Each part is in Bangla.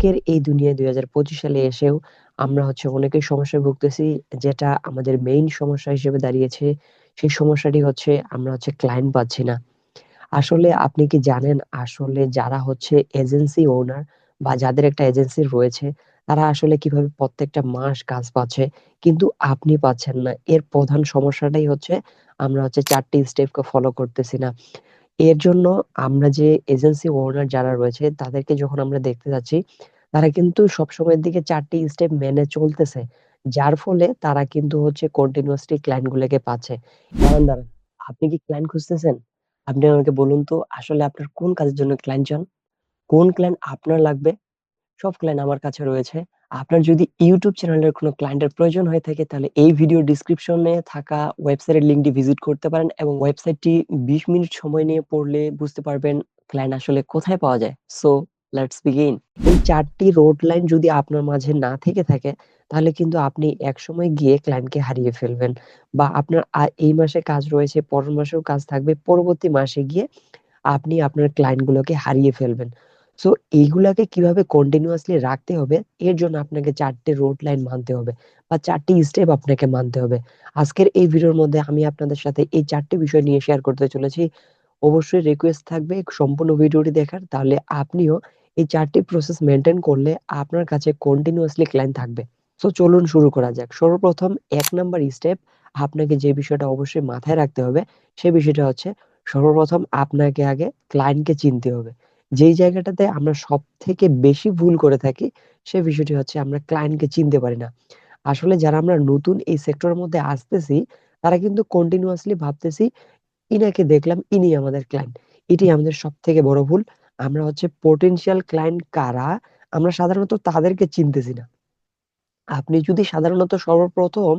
আজকের এই দুনিয়ায় ২০২৫ সালে এসেও আমরা অনেকেই সমস্যায় ভুগতেছি, যেটা আমাদের মেইন সমস্যা হিসেবে দাঁড়িয়েছে। সেই সমস্যাটি হচ্ছে আমরা ক্লায়েন্ট পাচ্ছি না। আসলে আপনি কি জানেন, আসলে যারা এজেন্সি ওনার বা যাদের একটা এজেন্সি রয়েছে, তারা আসলে কিভাবে প্রত্যেকটা মাস কাজ পাচ্ছে, কিন্তু আপনি পাচ্ছেন না। এর প্রধান সমস্যাটাই হচ্ছে আমরা ৪টি স্টেপকে ফলো করতেছি না। এর জন্য আমরা যে এজেন্সি ওনার যারা রয়েছে তাদেরকে যখন আমরা দেখতে যাচ্ছি, তারা কিন্তু সবসময়ের দিকে ৪টি স্টেপ মেনে চলতেছে, যার ফলে তারা কিন্তু কন্টিনিউয়াসলি ক্লায়েন্ট গুলোকে পাচ্ছে। দাঁড়ান দাঁড়ান, আপনি কি ক্লায়েন্ট খুঁজতেছেন? আপনি আমাকে বলুন তো, আসলে আপনার কোন কাজের জন্য ক্লায়েন্ট চান? কোন ক্লায়েন্ট আপনার লাগবে? সব ক্লায়েন্ট আমার কাছে রয়েছে। আপনার যদি ইউটিউব চ্যানেলের কোনো ক্লায়েন্টের প্রয়োজন হয়ে থাকে, তাহলে এই ভিডিও ডিসক্রিপশনে থাকা ওয়েবসাইটের লিঙ্কটি ভিজিট করতে পারেন এবং ওয়েবসাইটটি ২০ মিনিট সময় নিয়ে পড়লে বুঝতে পারবেন ক্লায়েন্ট আসলে কোথায় পাওয়া যায়। So let's begin. এই ৪টি রোড লাইন যদি আপনার মাঝে না থেকে থাকে, তাহলে কিন্তু আপনি একসময় গিয়ে ক্লায়েন্টকে হারিয়ে ফেলবেন। বা আপনার এই মাসে কাজ রয়েছে, পরের মাসেও কাজ থাকবে, পরবর্তী মাসে গিয়ে আপনি আপনার ক্লায়েন্ট গুলোকে হারিয়ে ফেলবেন। সো এইগুলাকে কিভাবে কন্টিনিউয়াসলি রাখতে হবে, এর জন্য আপনাকে ৪টে রুট লাইন মানতে হবে বা ৪টি স্টেপ আপনাকে মানতে হবে। আজকের এই ভিডিওর মধ্যে আমি আপনাদের সাথে এই ৪টে বিষয় নিয়ে শেয়ার করতে চলেছি। অবশ্যই রিকোয়েস্ট থাকবে সম্পূর্ণ ভিডিওটি দেখার, তাহলে আপনিও এই ৪টি প্রসেস মেইনটেইন করলে আপনার কাছে কন্টিনিউয়াসলি ক্লায়েন্ট থাকবে। সো চলুন শুরু করা যাক। সর্বপ্রথম ১ নাম্বার স্টেপ, আপনাকে যে বিষয়টা অবশ্যই মাথায় রাখতে হবে, সেই বিষয়টা হচ্ছে সর্বপ্রথম আপনাকে আগে ক্লায়েন্টকে চিনতে হবে। যেই জায়গাটাতে আমরা সবথেকে বেশি ভুল করে থাকি, সে বিষয়টি হচ্ছে আমরা ক্লায়েন্টকে চিনতে পারি না। আসলে যারা আমরা নতুন এই সেক্টরের মধ্যে আসতেছি, তারা কিন্তু কন্টিনিউয়াসলি ভাবতেছি, ইনাকে দেখলাম, ইনি আমাদের ক্লায়েন্ট। এটাই আমাদের সবথেকে বড় ভুল। আমরা পটেনশিয়াল ক্লায়েন্ট কারা, আমরা সাধারণত তাদেরকে চিনতেছি না। আপনি যদি সাধারণত সর্বপ্রথম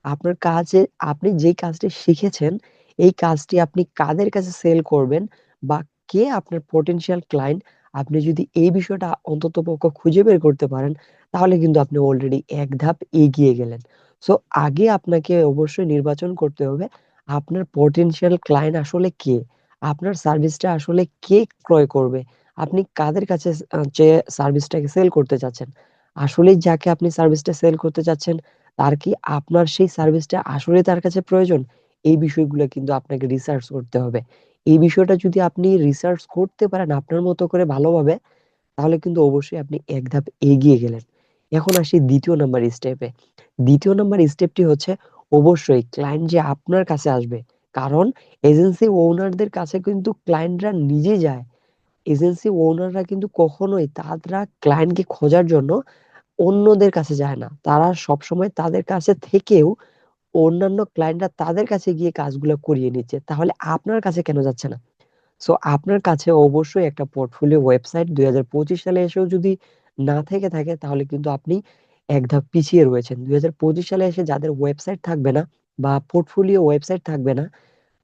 আপনার কাজে, আপনি যেই কাজটি শিখেছেন, এই কাজটি আপনি কাদের কাছে সেল করবেন বা কে আপনার পটেনশিয়াল ক্লায়েন্ট, আপনি যদি এই বিষয়টা অন্ততপক্ষে খুঁজে বের করতে পারেন, তাহলে কিন্তু আপনি অলরেডি এক ধাপ এগিয়ে গেলেন। সো আগে আপনাকে অবশ্যই নির্বাচন করতে হবে আপনার পটেনশিয়াল ক্লায়েন্ট আসলে কে? আপনার সার্ভিসটা আসলে কে ক্রয় করবে? আপনি কাদের কাছে চেয়ে সার্ভিসটাকে সেল করতে চাচ্ছেন? আসলেই যাকে আপনি সার্ভিসটা সেল করতে চাচ্ছেন, তার কি আপনার সেই সার্ভিসটা আসলেই তার কাছে প্রয়োজন? এই বিষয়গুলো কিন্তু আপনাকে রিসার্চ করতে হবে। এই বিষয়টা যদি আপনি রিসার্চ করতে পারেন আপনার মতো করে ভালোভাবে, তাহলে কিন্তু অবশ্যই আপনি এক ধাপ এগিয়ে গেলেন। এখন আসি ২য় নাম্বার স্টেপে। ২য় নাম্বার স্টেপটি হচ্ছে অবশ্যই ক্লায়েন্ট যে আপনার কাছে আসবে। কারণ এজেন্সি ওনারদের কাছে কিন্তু ক্লায়েন্টরা নিজে যায়। এজেন্সি ওনাররা কিন্তু কখনোই তারা ক্লায়েন্টকে খোঁজার জন্য অন্যদের কাছে যায় না। তারা সবসময় তাদের কাছে থেকেও অন্যান্য ক্লায়েন্টরা তাদের কাছে গিয়ে কাজগুলো করিয়ে নিচ্ছে। তাহলে আপনার কাছে কেন যাচ্ছে না? সো আপনার কাছে অবশ্যই একটা পোর্টফোলিও ওয়েবসাইট ২০২৫ সালে এসেও যদি না থেকে থাকে, তাহলে কিন্তু আপনি এক ধাপ পিছিয়ে রয়েছেন। ২০২৫ সালে এসে যাদের ওয়েবসাইট থাকবে না বা পোর্টফোলিও ওয়েবসাইট থাকবে না,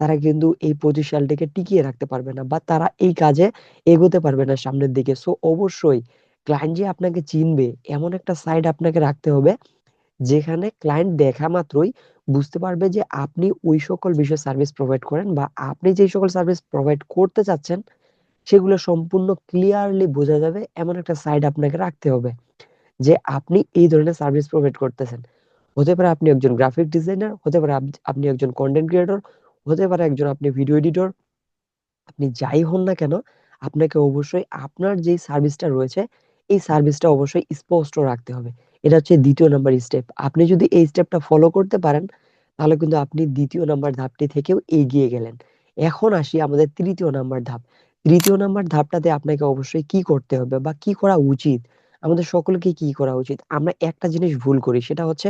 তারা কিন্তু এই ২৫ সালটিকে টিকিয়ে রাখতে পারবে না বা তারা এই কাজে এগোতে পারবে না সামনের দিকে। সো অবশ্যই ক্লায়েন্ট যে আপনাকে চিনবে, এমন একটা সাইট আপনাকে রাখতে হবে যেখানে ক্লায়েন্ট দেখা মাত্রই বুঝতে পারবে যে আপনি ওই সকল বিষয়ে সার্ভিস প্রোভাইড করেন বা আপনি যেই সকল সার্ভিস প্রোভাইড করতে চাচ্ছেন, সেগুলো সম্পূর্ণ ক্লিয়ারলি বোঝা যাবে, এমন একটা সাইট আপনাকে রাখতে হবে যে আপনি এই ধরনের সার্ভিস প্রোভাইড করতেছেন। হতে পারে আপনি একজন গ্রাফিক ডিজাইনার, হতে পারে আপনি একজন কনটেন্ট ক্রিয়েটর, হতে পারে একজন আপনি ভিডিও এডিটর। আপনি যাই হন না কেন, আপনাকে অবশ্যই আপনার যেই সার্ভিসটা রয়েছে, এই সার্ভিসটা অবশ্যই স্পষ্ট রাখতে হবে। এটা হচ্ছে ২য় নাম্বার স্টেপ। আপনি যদি এই স্টেপটা ফলো করতে পারেন, তাহলে কিন্তু আপনি ২য় নাম্বার ধাপটি থেকেও এগিয়ে গেলেন। এখন আসি আমাদের ৩য় নাম্বার ধাপ। ৩য় নাম্বার ধাপটাতে আপনাকে অবশ্যই কি করতে হবে বা কি করা উচিত? আমাদের সকলকে কি করা উচিত? আমরা একটা জিনিস ভুল করি, সেটা হচ্ছে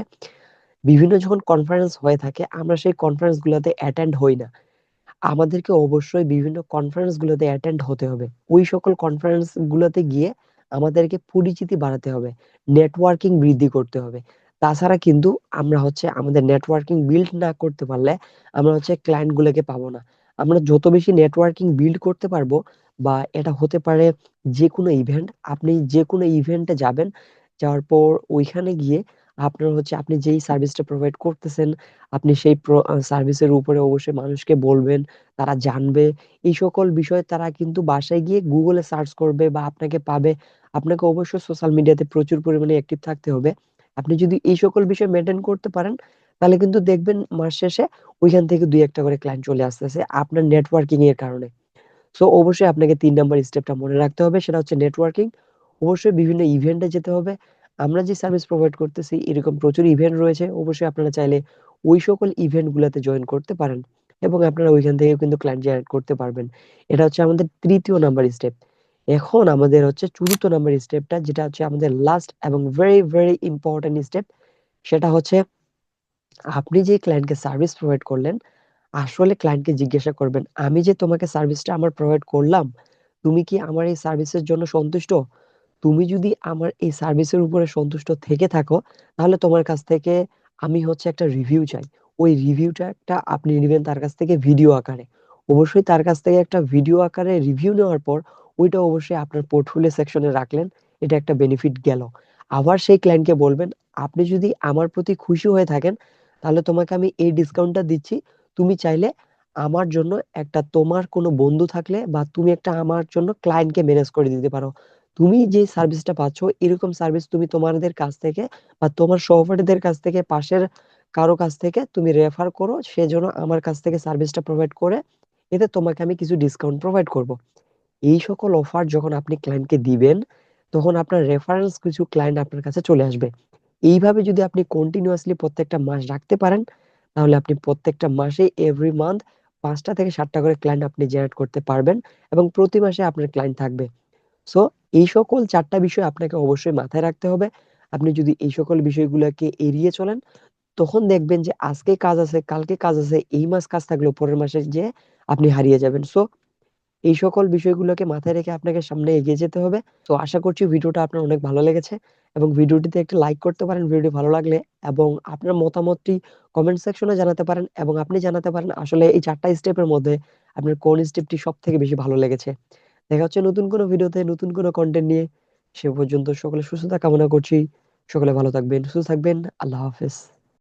বিভিন্ন যখন কনফারেন্স হয়ে থাকে, আমরা সেই কনফারেন্স গুলাতে অ্যাটেন্ড হই না। আমাদেরকে অবশ্যই বিভিন্ন কনফারেন্স গুলোতে অ্যাটেন্ড হতে হবে। ওই সকল কনফারেন্স গুলোতে গিয়ে আমাদেরকে পরিচিতি বাড়াতে হবে। নেটওয়ার্কিং বৃদ্ধি করতে হবে। তাছাড়া কিন্তু আমরা আমাদের নেটওয়ার্কিং বিল্ড না করতে পারলে আমরা ক্লায়েন্ট গুলোকে পাবো না। আমরা যত বেশি নেটওয়ার্কিং বিল্ড করতে পারবো, বা এটা হতে পারে যেকোনো ইভেন্ট, আপনি যেকোনো ইভেন্টে যাবেন, যাওয়ার পর ওইখানে গিয়ে আপনার আপনি যেই সার্ভিসটা প্রোভাইড করতেছেন, আপনি সেই সার্ভিসের উপরে অবশ্যই মানুষকে বলবেন, তারা জানবে। এই সকল বিষয় তারা কিন্তু বাসায় গিয়ে গুগলে সার্চ করবে বা আপনাকে পাবে। আপনাকে অবশ্যই সোশ্যাল মিডিয়াতে প্রচুর পরিমাণে অ্যাক্টিভ থাকতে হবে। আপনি যদি এই সকল বিষয় মেইনটেইন করতে পারেন, তাহলে কিন্তু দেখবেন মাস শেষে ওইখান থেকে ২-১ টা করে ক্লায়েন্ট চলে আসতেছে আপনার নেটওয়ার্কিং এর কারণে। সো অবশ্যই আপনাকে ৩ নাম্বার স্টেপটা মনে রাখতে হবে, সেটা হচ্ছে নেটওয়ার্কিং। অবশ্যই বিভিন্ন ইভেন্টে যেতে হবে। আমরা যে সার্ভিস প্রোভাইড করতেছি এরকম প্রচুর ইভেন্ট রয়েছে। অবশ্যই আপনারা চাইলে ওই সকল ইভেন্ট গুলাতে জয়েন করতে পারেন এবং আপনারা ওইখান থেকেও কিন্তু ক্লায়েন্ট জেনারেট করতে পারবেন। এটা হচ্ছে আমাদের ৩য় নাম্বার স্টেপ। এখন আমাদের হচ্ছে ৪র্থ নাম্বার স্টেপটা, যেটা হচ্ছে আমাদের লাস্ট এবং ভেরি, ভেরি ইম্পোর্টেন্ট স্টেপ। সেটা হচ্ছে আপনি যে ক্লায়েন্টকে সার্ভিস প্রোভাইড করলেন, আসলে ক্লায়েন্টকে জিজ্ঞাসা করবেন, "আমি যে তোমাকে সার্ভিসটা আমার প্রোভাইড করলাম, তুমি কি আমার এই সার্ভিসের জন্য সন্তুষ্ট?" তুমি যদি আমার এই সার্ভিসের উপরে সন্তুষ্ট থেকে থাকো, তাহলে তোমার কাছ থেকে আমি হচ্ছে একটা রিভিউ চাই। ওই রিভিউটা একটা আপনি নিবেন তার কাছ থেকে ভিডিও আকারে। অবশ্যই তার কাছ থেকে একটা ভিডিও আকারে রিভিউ নেওয়ার পর ওইটা অবশ্যই আপনার পোর্টফোলিও সেকশনে রাখলেন। এটা একটা বেনিফিট গেল। আবার সেই ক্লায়েন্টকে বলবেন, "আপনি যদি আমার প্রতি খুশি হয়ে থাকেন, তাহলে তোমাকে আমি এই ডিসকাউন্টটা দিচ্ছি। তুমি চাইলে আমার জন্য একটা তোমার কোনো বন্ধু থাকলে বা তুমি একটা আমার জন্য ক্লায়েন্টকে মেনেজ করে দিতে পারো। তুমি যে সার্ভিসটা পাচ্ছ এরকম সার্ভিস তুমি তোমাদের কাছ থেকে বা তোমার সহপাঠীদের কাছ থেকে, পাশের কারো কাছ থেকে তুমি রেফার করো, সে যেন আমার কাছ থেকে সার্ভিসটা প্রোভাইড করে। এতে তোমাকে আমি কিছু ডিসকাউন্ট প্রোভাইড করব।" এই সকল অফার যখন আপনি ক্লায়েন্টকে দিবেন, তখন আপনার রেফারেন্স কিছু ক্লায়েন্ট আপনার কাছে চলে আসবে। এইভাবে যদি আপনি কন্টিনিউয়াসলি প্রত্যেকটা মাস রাখতে পারেন, তাহলে আপনি প্রত্যেকটা মাসেই এভরি মান্থ ৫ টা থেকে ৭ টা করে ক্লায়েন্ট আপনি জেনারেট করতে পারবেন এবং প্রতি মাসে আপনার ক্লায়েন্ট থাকবে। সো এই সকল ৪ টা বিষয় আপনাকে অবশ্যই মাথায় রাখতে হবে। আপনি যদি এই সকল বিষয়গুলাকে এড়িয়ে চলেন, তখন দেখবেন যে আজকে কাজ আছে, কালকে কাজ আছে, এই মাস কাজ থাকলেও পরের মাসে যেয়ে আপনি হারিয়ে যাবেন। সো এই সকল বিষয়গুলোকে মাথায় রেখে আপনাকে সামনে এগিয়ে যেতে হবে। তো আশা করছি ভিডিওটা আপনার অনেক ভালো লেগেছে এবং ভিডিওটিতে একটা লাইক করতে পারেন ভিডিওটি ভালো লাগলে, এবং আপনার মতামতটি কমেন্ট সেকশনে জানাতে পারেন এবং আপনি জানাতে পারেন আসলে এই ৪ টা স্টেপের মধ্যে আপনার কোন স্টেপটি সবথেকে বেশি ভালো লেগেছে। দেখা হচ্ছে নতুন কোনো ভিডিওতে নতুন কোনো কনটেন্ট নিয়ে। সে পর্যন্ত সকলের সুস্থতা কামনা করছি। সকলে ভালো থাকবেন, সুস্থ থাকবেন। আল্লাহ হাফেজ।